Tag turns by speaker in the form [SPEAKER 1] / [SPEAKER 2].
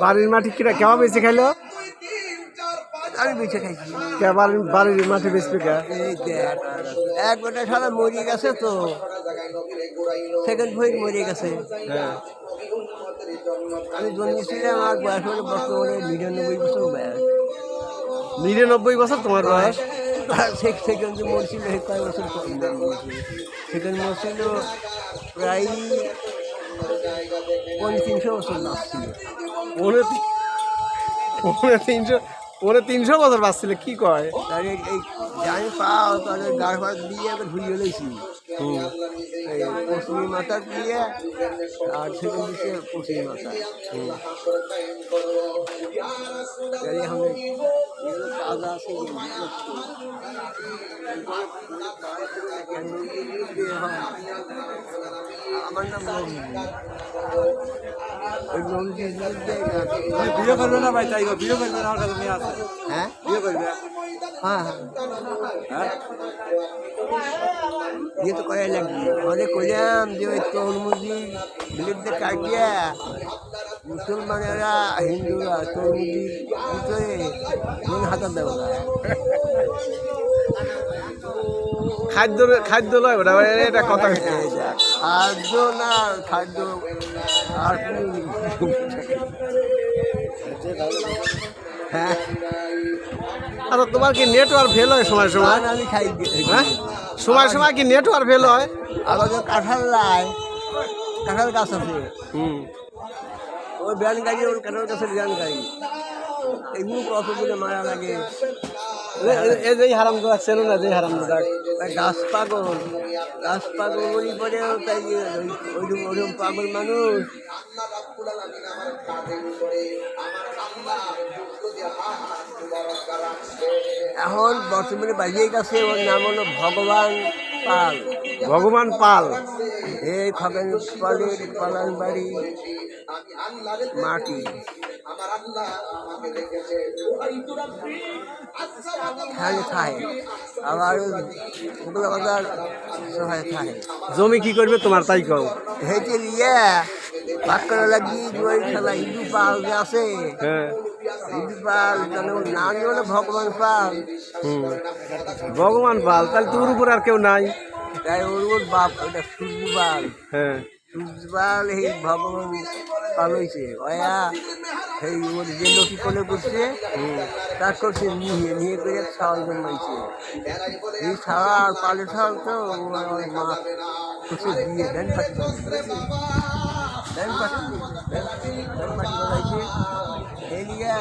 [SPEAKER 1] বাড়ির মাটি কিনা কেমন বেশি খাইলো?
[SPEAKER 2] আমি বেঁচে খাইছি।
[SPEAKER 1] বাড়ির মাটি বেশি কে?
[SPEAKER 2] এই দেখ, এক বেটা সারা মরে গেছে তো, সেকেন্ড ভই মরে গেছে।
[SPEAKER 1] হ্যাঁ।
[SPEAKER 2] আমি জন্মেছিলাম, আমার বয়স হলো বর্তমানে 99 বছর বয়স।
[SPEAKER 1] 99 বছর তোমার বয়স?
[SPEAKER 2] সেকেন্ড যে মরছিল কয় বছর সেকেন্ড মরছিল প্রায় 300 বছর বাঁচছিল।
[SPEAKER 1] 300 বছর বাঁচছিল? কি কয়?
[SPEAKER 2] তাহলে এই জানি পাও তাহলে গাছ ফাছ দিয়ে একবার ধুয়ে লইছি, এই পশ্চিমী মাথা দিয়ে আর সেখান দিচ্ছে পশ্চিমী মাথা। কাজ আছে আমার নাম
[SPEAKER 3] ভিডিও করবে না ভাই? তাই ভিডিও করবে না? আমার কাছে মেয়ে আছে।
[SPEAKER 2] হ্যাঁ
[SPEAKER 3] ভিডিও করবে?
[SPEAKER 2] হ্যাঁ
[SPEAKER 3] হ্যাঁ,
[SPEAKER 2] ये तो करे लगी हमने कलम जो तोरमुजी बिलिद्दे काटिया मुसलमानेरा हिंदूरा तोरमुजी ভিতরে মন হাতা দেওয়া
[SPEAKER 1] খাদ্য লয় ওটা, এটা কথা।
[SPEAKER 2] খাদ্য না খাদ্য আর হ্যাঁ।
[SPEAKER 1] আচ্ছা, তোমার কি নেটওয়ার্ক ফেল হয় সময় সময়?
[SPEAKER 2] আমি খাই
[SPEAKER 1] হ্যাঁ, সময় সময় কি নেটওয়ার্ক ফেল হয়?
[SPEAKER 2] আমাদের কাঁঠাল লাই, কাঁঠাল গাছ আছে, ওই বিয়ান গাড়ি, ওর কাঁঠাল গাছের বিয়ান গাড়ি, এগুলো কতগুলো মারা লাগে।
[SPEAKER 1] এই যে হারাম দাদা ছিল না, যে হারাম দাদা
[SPEAKER 2] গাছ পাগল, গাছ পাগল বলি পরেও তাই ওইরকম পাগল মানুষ। এখন বর্তমানে বাজিয়ে গেছে, ওর নাম হলো ভগবান পাল।
[SPEAKER 1] ভগবান পাল।
[SPEAKER 2] এই খগেন পালের পালান বাড়ি মাটি খায়, আবার ওগুলো বাজার সহায় খায়।
[SPEAKER 1] জমি কি করবে তোমার তাই কও?
[SPEAKER 2] হেঁটে নিয়ে ভাগ করা লাগিয়ে জুয়ারি খেলা ইঁদু পাল যে আছে,
[SPEAKER 1] হ্যাঁ,
[SPEAKER 2] ইঁদু পাল তাহলে ওর নাম হলো ভগবান পাল।
[SPEAKER 1] ভগবান পাল, তাহলে তোর উপর আর কেউ নাই?
[SPEAKER 2] তাই ওর বাপ ওটা সূর্য পাল।
[SPEAKER 1] হ্যাঁ,
[SPEAKER 2] সূর্য পাল এই ভগবান পাল হয়েছে ওয়া, সেই ওর যে লোকই কোলে করছে তার করছে নিয়ে নিয়ে করে ছাওয়াল জন্মাইছে। এই ছাওয়া আর পালে ছাওয়াল তো মা করছে দিয়ে দেন পাটি বানাইছে এই নিয়ে